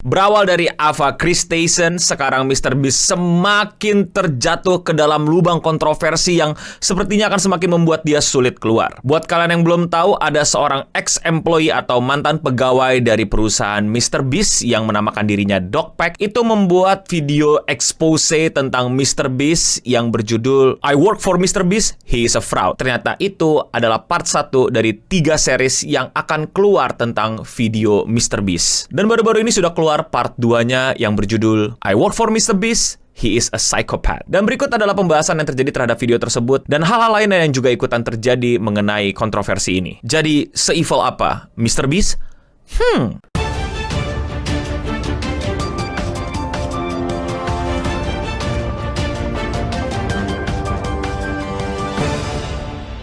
Berawal dari Ava Christensen, sekarang MrBeast semakin terjatuh ke dalam lubang kontroversi yang sepertinya akan semakin membuat dia sulit keluar. Buat kalian yang belum tahu, ada seorang ex-employee atau mantan pegawai dari perusahaan MrBeast yang menamakan dirinya Dogpack, itu membuat video expose tentang MrBeast yang berjudul I work for MrBeast, he is a fraud. Ternyata itu adalah part 1 dari 3 series yang akan keluar tentang video MrBeast. Dan baru-baru ini sudah keluar part 2-nya yang berjudul I Work for MrBeast, He is a Psychopath. Dan berikut adalah pembahasan yang terjadi terhadap video tersebut dan hal-hal lainnya yang juga ikutan terjadi mengenai kontroversi ini. Jadi, se-evil apa MrBeast?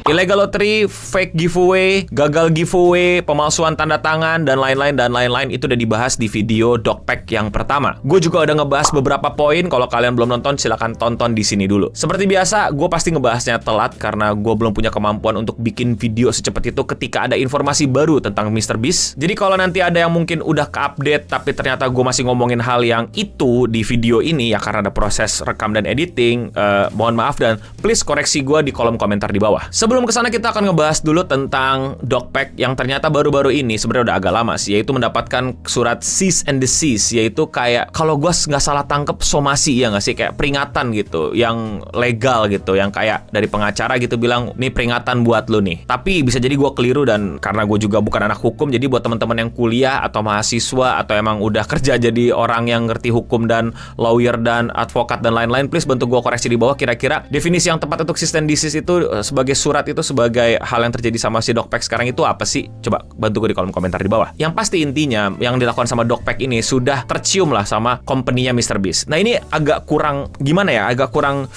Illegal lottery, fake giveaway, gagal giveaway, pemalsuan tanda tangan, dan lain-lain itu udah dibahas di video Dogpack yang pertama. Gue juga udah ngebahas beberapa poin. Kalau kalian belum nonton, silahkan tonton di sini dulu. Seperti biasa, gue pasti ngebahasnya telat karena gue belum punya kemampuan untuk bikin video secepat itu ketika ada informasi baru tentang MrBeast. Jadi kalau nanti ada yang mungkin udah ke-update tapi ternyata gue masih ngomongin hal yang itu di video ini, ya karena ada proses rekam dan editing, mohon maaf dan please koreksi gue di kolom komentar di bawah. Sebelum kesana kita akan ngebahas dulu tentang Dogpack yang ternyata baru-baru ini sebenarnya udah agak lama sih, yaitu mendapatkan surat cease and desist, yaitu kayak kalau gue nggak salah tangkep somasi, ya nggak sih, kayak peringatan gitu yang legal gitu, yang kayak dari pengacara gitu bilang nih peringatan buat lu nih. Tapi bisa jadi gue keliru dan karena gue juga bukan anak hukum, jadi buat teman-teman yang kuliah atau mahasiswa atau emang udah kerja jadi orang yang ngerti hukum dan lawyer dan advokat dan lain-lain, please bantu gue koreksi di bawah kira-kira definisi yang tepat untuk cease and desist itu sebagai surat itu sebagai hal yang terjadi sama si Dogpack sekarang itu apa sih? Coba bantu gue di kolom komentar di bawah. Yang pasti intinya yang dilakukan sama Dogpack ini sudah tercium lah sama company-nya MrBeast. Nah ini agak kurang gimana ya? Agak kurang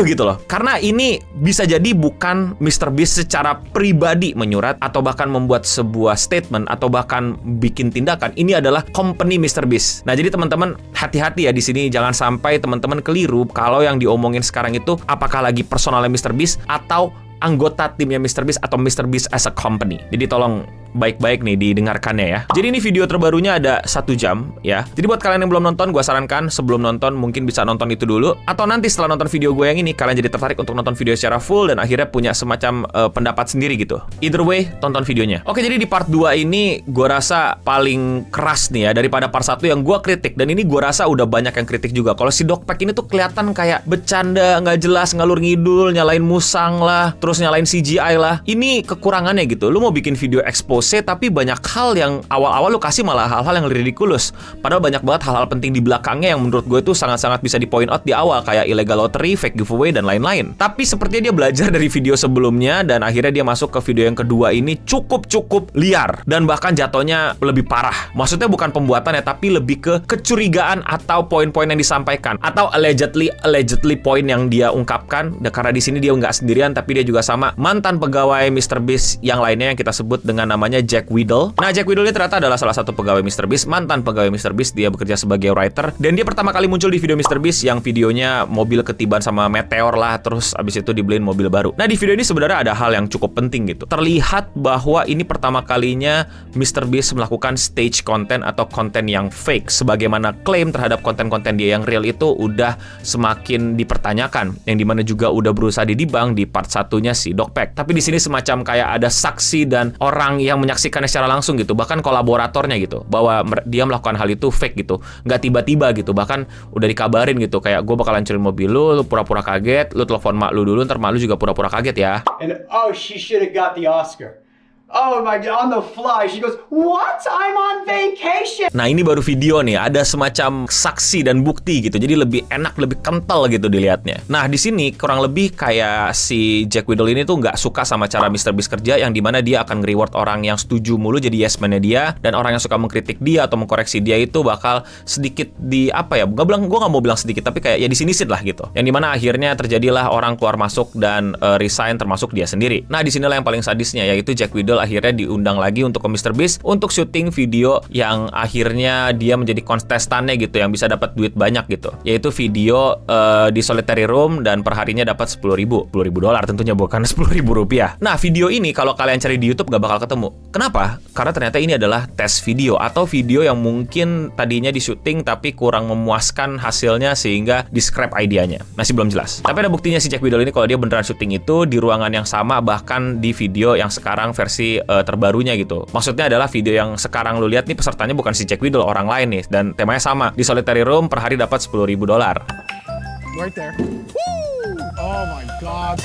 gitu loh. Karena ini bisa jadi bukan MrBeast secara pribadi menyurat atau bahkan membuat sebuah statement atau bahkan bikin tindakan. Ini adalah company MrBeast. Nah jadi teman-teman hati-hati ya di sini, jangan sampai teman-teman keliru kalau yang diomongin sekarang itu apakah lagi personalnya MrBeast atau anggota timnya MrBeast atau MrBeast as a company. Jadi tolong baik-baik nih didengarkannya ya. Jadi ini video terbarunya ada 1 jam ya. Jadi buat kalian yang belum nonton, gue sarankan sebelum nonton mungkin bisa nonton itu dulu. Atau nanti setelah nonton video gue yang ini, kalian jadi tertarik untuk nonton video secara full dan akhirnya punya semacam pendapat sendiri gitu. Either way, tonton videonya. Oke, jadi di part 2 ini gue rasa paling keras nih ya daripada part 1 yang gue kritik. Dan ini gue rasa udah banyak yang kritik juga. Kalau si Dogpack ini tuh kelihatan kayak bercanda, nggak jelas, ngalur ngidul, nyalain musang lah, terus nyalain CGI lah. Ini kekurangannya gitu. Lu mau bikin video expose tapi banyak hal yang awal-awal lu kasih malah hal-hal yang ridiculous. Padahal banyak banget hal-hal penting di belakangnya yang menurut gue itu sangat-sangat bisa di point out di awal, kayak illegal lottery, fake giveaway, dan lain-lain. Tapi sepertinya dia belajar dari video sebelumnya dan akhirnya dia masuk ke video yang kedua ini cukup liar dan bahkan jatuhnya lebih parah. Maksudnya bukan pembuatan ya, tapi lebih ke kecurigaan atau poin-poin yang disampaikan atau allegedly poin yang dia ungkapkan. Dan karena di sini dia nggak sendirian, tapi dia juga sama mantan pegawai MrBeast yang lainnya yang kita sebut dengan namanya Jack Whittle. Nah, Jack Whittle ini ternyata adalah salah satu pegawai MrBeast, mantan pegawai MrBeast. Dia bekerja sebagai writer dan dia pertama kali muncul di video MrBeast yang videonya mobil ketiban sama meteor lah, terus abis itu dibeliin mobil baru. Nah, di video ini sebenarnya ada hal yang cukup penting gitu. Terlihat bahwa ini pertama kalinya MrBeast melakukan stage content atau konten yang fake, sebagaimana klaim terhadap konten-konten dia yang real itu udah semakin dipertanyakan, yang dimana juga udah berusaha didibang di part satunya si Dogpack. Tapi di sini semacam kayak ada saksi dan orang yang menyaksikannya secara langsung gitu, bahkan kolaboratornya gitu, bahwa dia melakukan hal itu fake gitu, nggak tiba-tiba gitu, bahkan udah dikabarin gitu, kayak gue bakalan curi mobil lu pura-pura kaget, lu telepon mak lu dulu, ntar mak lu juga pura-pura kaget ya. And oh, she should have got the Oscar. Oh my God, on the fly, she goes, what? I'm on vacation. Nah ini baru video nih, ada semacam saksi dan bukti gitu, jadi lebih enak, lebih kental gitu dilihatnya. Nah di sini kurang lebih kayak si Jack Whittle ini tuh nggak suka sama cara MrBeast kerja, yang dimana dia akan nge-reward orang yang setuju mulu jadi yes man-nya dia, dan orang yang suka mengkritik dia atau mengkoreksi dia itu bakal sedikit di apa ya? Gue nggak mau bilang sedikit, tapi kayak ya disinisit lah gitu. Yang dimana akhirnya terjadilah orang keluar masuk dan resign termasuk dia sendiri. Nah di sinilah yang paling sadisnya, yaitu Jack Whittle akhirnya diundang lagi untuk ke MrBeast untuk syuting video yang akhirnya dia menjadi kontestannya gitu, yang bisa dapat duit banyak gitu, yaitu video di solitary room dan perharinya dapat $10.000 tentunya, bukan $10.000. Nah, video ini kalau kalian cari di YouTube gak bakal ketemu. Kenapa? Karena ternyata ini adalah tes video atau video yang mungkin tadinya di syuting tapi kurang memuaskan hasilnya sehingga di-scrap idenya. Masih belum jelas. Tapi ada buktinya si Jack Whittle ini kalau dia beneran syuting itu di ruangan yang sama, bahkan di video yang sekarang versi terbarunya gitu. Maksudnya adalah video yang sekarang lu lihat nih pesertanya bukan si Jack Whittle, orang lain nih, dan temanya sama. Di solitary room per hari dapat $10.000. Right there. Woo! Oh my God.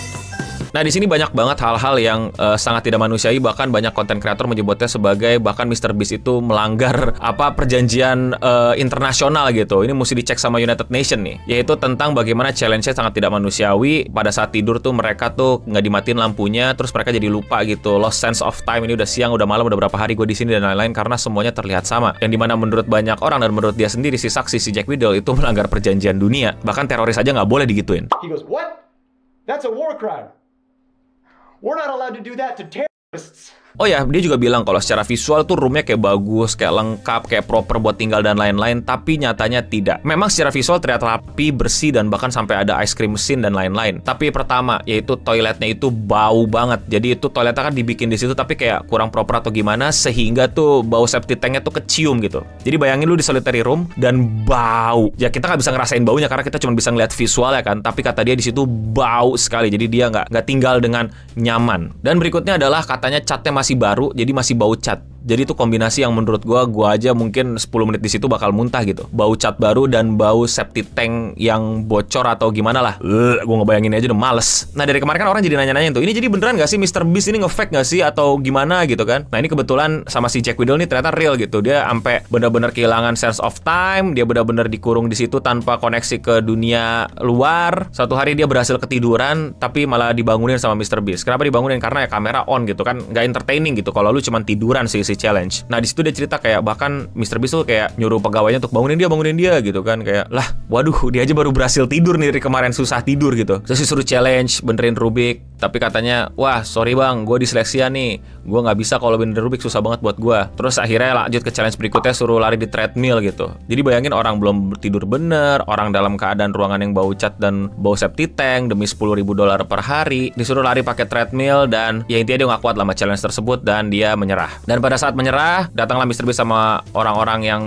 Nah, di sini banyak banget hal-hal yang sangat tidak manusiawi, bahkan banyak konten kreator menyebutnya sebagai bahkan MrBeast itu melanggar perjanjian internasional gitu. Ini mesti dicek sama United Nation nih, yaitu tentang bagaimana challenge-nya sangat tidak manusiawi. Pada saat tidur tuh mereka tuh nggak dimatiin lampunya, terus mereka jadi lupa gitu, lost sense of time. Ini udah siang, udah malam, udah berapa hari gue di sini dan lain-lain, karena semuanya terlihat sama. Yang dimana menurut banyak orang dan menurut dia sendiri si saksi si Jack Whittle itu melanggar perjanjian dunia. Bahkan teroris aja nggak boleh digituin. He goes, "What? That's a war crime. We're not allowed to do that to terrorists." Oh ya, dia juga bilang kalau secara visual tuh roomnya kayak bagus, kayak lengkap, kayak proper buat tinggal dan lain-lain, tapi nyatanya tidak. Memang secara visual terlihat rapi, bersih, dan bahkan sampai ada ice cream mesin dan lain-lain. Tapi pertama, yaitu toiletnya itu bau banget. Jadi itu toiletnya kan dibikin di situ tapi kayak kurang proper atau gimana, sehingga tuh bau septic tanknya tuh kecium gitu. Jadi bayangin lu di solitary room dan bau. Ya kita nggak bisa ngerasain baunya karena kita cuma bisa ngeliat visualnya kan. Tapi kata dia di situ bau sekali. Jadi dia nggak tinggal dengan nyaman. Dan berikutnya adalah katanya catnya masih baru, jadi masih bau cat. Jadi itu kombinasi yang menurut gua aja mungkin 10 menit di situ bakal muntah gitu. Bau cat baru dan bau septic tank yang bocor atau gimana lah. Gua ngebayangin aja udah males. Nah, dari kemarin kan orang jadi nanya-nanya tuh, ini jadi beneran gak sih MrBeast ini nge-fake gak sih atau gimana gitu kan. Nah, ini kebetulan sama si Jack Whittle nih ternyata real gitu. Dia sampai benar-benar kehilangan sense of time, dia benar-benar dikurung di situ tanpa koneksi ke dunia luar. Suatu hari dia berhasil ketiduran tapi malah dibangunin sama MrBeast. Kenapa dibangunin? Karena ya kamera on gitu kan, nggak entertaining gitu kalau lu cuman tiduran sih challenge. Nah, di situ dia cerita kayak bahkan MrBeast tuh kayak nyuruh pegawainya untuk bangunin dia gitu kan, kayak lah, waduh, dia aja baru berhasil tidur nih dari kemarin, susah tidur gitu. Terus disuruh challenge benerin Rubik, tapi katanya, wah sorry bang, gue disleksia nih, gue nggak bisa kalau benerin Rubik, susah banget buat gue. Terus akhirnya lanjut ke challenge berikutnya, suruh lari di treadmill gitu. Jadi bayangin orang belum tidur bener, orang dalam keadaan ruangan yang bau cat dan bau septic tank demi $10.000 per hari, disuruh lari pakai treadmill, dan ya intinya dia nggak kuat lah sama challenge tersebut dan dia menyerah. Dan pada saat menyerah, datanglah MrBeast sama orang-orang yang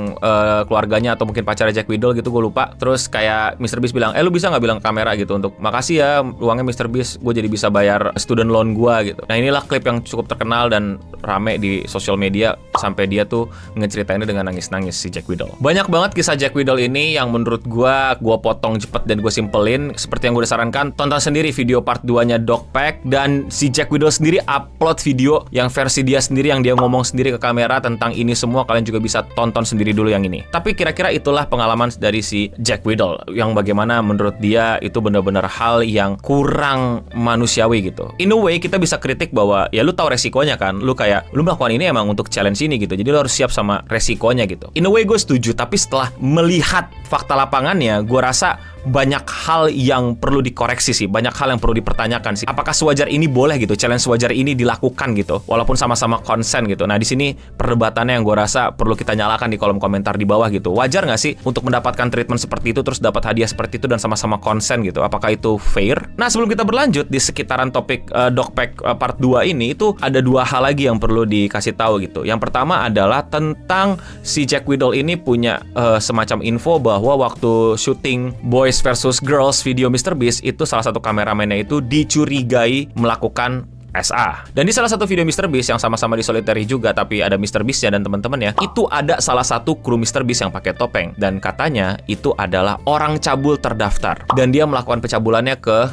keluarganya atau mungkin pacarnya Jack Whittle gitu, gue lupa. Terus kayak MrBeast bilang, lu bisa nggak bilang ke kamera gitu untuk makasih ya uangnya MrBeast, gue jadi bisa bayar student loan gue gitu. Nah, inilah klip yang cukup terkenal dan rame di sosial media sampai dia tuh ngeceritainnya dengan nangis-nangis si Jack Whittle. Banyak banget kisah Jack Whittle ini yang menurut gue potong cepet dan gue simpelin. Seperti yang gue udah sarankan, tonton sendiri video part 2-nya Dokpek, dan si Jack Whittle sendiri upload video yang versi dia sendiri, yang dia ngomong sendiri ke kamera tentang ini semua. Kalian juga bisa tonton sendiri dulu yang ini. Tapi kira-kira itulah pengalaman dari si Jack Whittle, yang bagaimana menurut dia itu benar-benar hal yang kurang manusiawi gitu. In a way kita bisa kritik bahwa ya lu tahu resikonya kan, lu kayak lu melakukan ini emang untuk challenge ini gitu, jadi lu harus siap sama resikonya gitu. In a way gue setuju, tapi setelah melihat fakta lapangannya, gue rasa banyak hal yang perlu dikoreksi sih, banyak hal yang perlu dipertanyakan sih. Apakah sewajar ini boleh gitu, challenge sewajar ini dilakukan gitu, walaupun sama-sama konsen gitu. Nah, di sini perdebatannya yang gue rasa perlu kita nyalakan di kolom komentar di bawah gitu. Wajar nggak sih untuk mendapatkan treatment seperti itu, terus dapat hadiah seperti itu dan sama-sama konsen gitu? Apakah itu fair? Nah, sebelum kita berlanjut di sekitaran topik Dokpek part 2 ini, itu ada dua hal lagi yang perlu dikasih tahu gitu. Yang pertama adalah tentang si Jack Whittle ini punya semacam info bahwa waktu syuting Boys versus Girls video MrBeast itu salah satu kameramennya itu dicurigai melakukan SA. Dan di salah satu video MrBeast yang sama-sama di solitary juga, tapi ada MrBeast-nya dan teman-temannya, itu ada salah satu kru MrBeast yang pakai topeng, dan katanya itu adalah orang cabul terdaftar, dan dia melakukan pencabulannya ke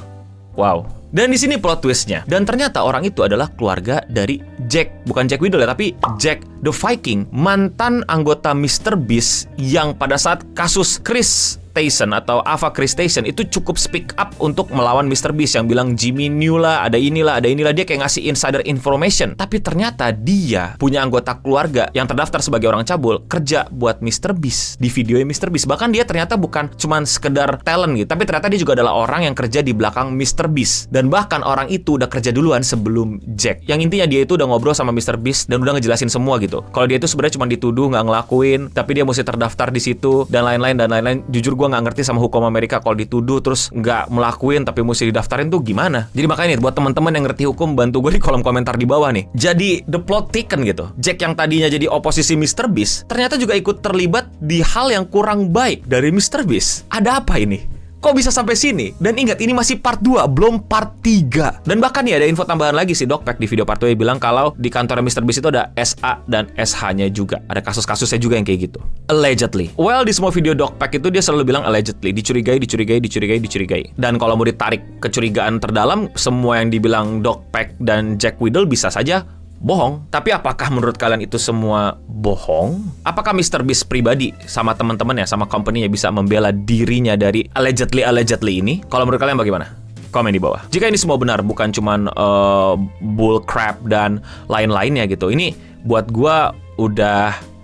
Dan di sini plot twistnya. Dan ternyata orang itu adalah keluarga dari Jack, bukan Jack Whittle ya, tapi Jack the Viking, mantan anggota MrBeast yang pada saat kasus Chris Station atau Ava Chris Station itu cukup speak up untuk melawan Mr. Beast yang bilang Jimmy New lah, ada inilah. Dia kayak ngasih insider information. Tapi ternyata dia punya anggota keluarga yang terdaftar sebagai orang cabul kerja buat Mr. Beast di videonya Mr. Beast. Bahkan dia ternyata bukan cuman sekedar talent gitu, tapi ternyata dia juga adalah orang yang kerja di belakang Mr. Beast. Dan bahkan orang itu udah kerja duluan sebelum Jack. Yang intinya dia itu udah ngobrol sama Mr. Beast dan udah ngejelasin semua gitu. Kalau dia itu sebenarnya cuma dituduh nggak ngelakuin, tapi dia mesti terdaftar di situ dan lain-lain. Jujur gue nggak ngerti sama hukum Amerika kalau dituduh terus nggak melakuin tapi mesti didaftarin tuh gimana. Jadi makanya nih buat teman-teman yang ngerti hukum, bantu gue di kolom komentar di bawah nih. Jadi the plot thicken gitu. Jack yang tadinya jadi oposisi Mr. Beast ternyata juga ikut terlibat di hal yang kurang baik dari Mr. Beast. Ada apa ini? Kok bisa sampai sini? Dan ingat, ini masih part 2, belum part 3. Dan bahkan nih ada info tambahan lagi sih, Dokpek di video part 2 bilang kalau di kantor Mr. Beast itu ada SA dan SH-nya juga. Ada kasus-kasusnya juga yang kayak gitu. Allegedly. Well, di semua video Dokpek itu dia selalu bilang allegedly. Dicurigai. Dan kalau mau ditarik kecurigaan terdalam, semua yang dibilang Dokpek dan Jack Whittle bisa saja bohong. Tapi apakah menurut kalian itu semua bohong? Apakah Mr. Beast pribadi sama teman-temannya, sama company-nya bisa membela dirinya dari allegedly ini? Kalau menurut kalian bagaimana? Komen di bawah. Jika ini semua benar, bukan cuman bull crap dan lain-lainnya gitu. Ini buat gua udah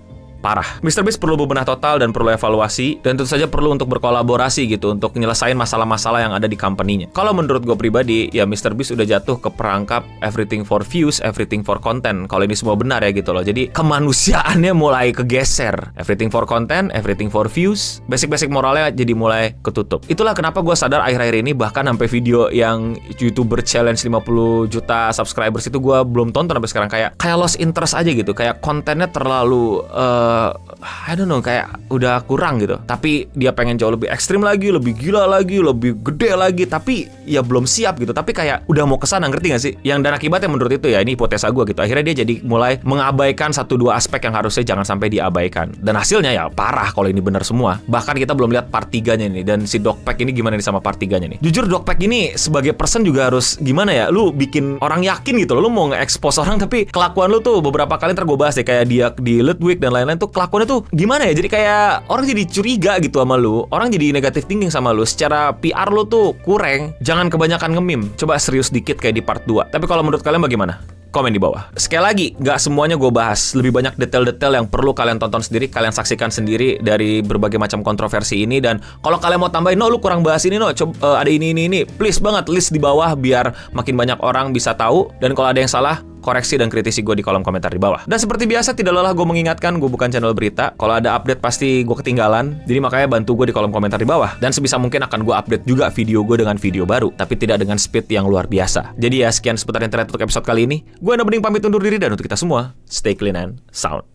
parah. Mr. Beast perlu bebenah total dan perlu evaluasi, dan tentu saja perlu untuk berkolaborasi gitu untuk nyelesain masalah-masalah yang ada di company-nya. Kalau menurut gue pribadi, ya Mr. Beast udah jatuh ke perangkap everything for views, everything for content. Kalau ini semua benar ya gitu loh. Jadi kemanusiaannya mulai kegeser. Everything for content, everything for views. Basic-basic moralnya jadi mulai ketutup. Itulah kenapa gue sadar akhir-akhir ini bahkan sampai video yang YouTuber challenge 50 juta subscribers itu gue belum tonton sampai sekarang. Kayak lost interest aja gitu. Kayak kontennya terlalu I don't know, kayak udah kurang gitu. Tapi dia pengen jauh lebih ekstrim lagi, lebih gila lagi, lebih gede lagi. Tapi ya belum siap gitu. Tapi kayak udah mau kesana, ngerti gak sih? Yang dan akibatnya menurut itu ya, ini hipotesa gue gitu. Akhirnya dia jadi mulai mengabaikan 1-2 aspek yang harusnya jangan sampai diabaikan. Dan hasilnya ya parah kalau ini benar semua. Bahkan kita belum lihat part 3-nya nih. Dan si Dokpek ini gimana nih sama part 3-nya nih. Jujur Dokpek ini sebagai person juga harus gimana ya, lu bikin orang yakin gitu loh. Lu mau nge-expose orang tapi kelakuan lu tuh beberapa kali ntar gue bahas deh. Kayak dia di Ludwig dan lain-lain tuh kelakuan tuh gimana ya, jadi kayak orang jadi curiga gitu sama lu, orang jadi negatif thinking sama lu, secara PR lu tuh kurang. Jangan kebanyakan nge-meme, coba serius dikit kayak di part 2. Tapi kalau menurut kalian bagaimana? Komen di bawah. Sekali lagi, gak semuanya gue bahas. Lebih banyak detail-detail yang perlu kalian tonton sendiri, kalian saksikan sendiri dari berbagai macam kontroversi ini. Dan kalau kalian mau tambahin, no lu kurang bahas ini, no coba ada ini. Please banget list di bawah biar makin banyak orang bisa tahu. Dan kalau ada yang salah, koreksi dan kritisi gue di kolom komentar di bawah. Dan seperti biasa, tidak lelah gue mengingatkan, gue bukan channel berita. Kalau ada update pasti gue ketinggalan. Jadi makanya bantu gue di kolom komentar di bawah. Dan sebisa mungkin akan gue update juga video gue dengan video baru, tapi tidak dengan speed yang luar biasa. Jadi ya, sekian seputar internet untuk episode kali ini. Gue Anda Bening pamit undur diri, dan untuk kita semua, stay clean and sound.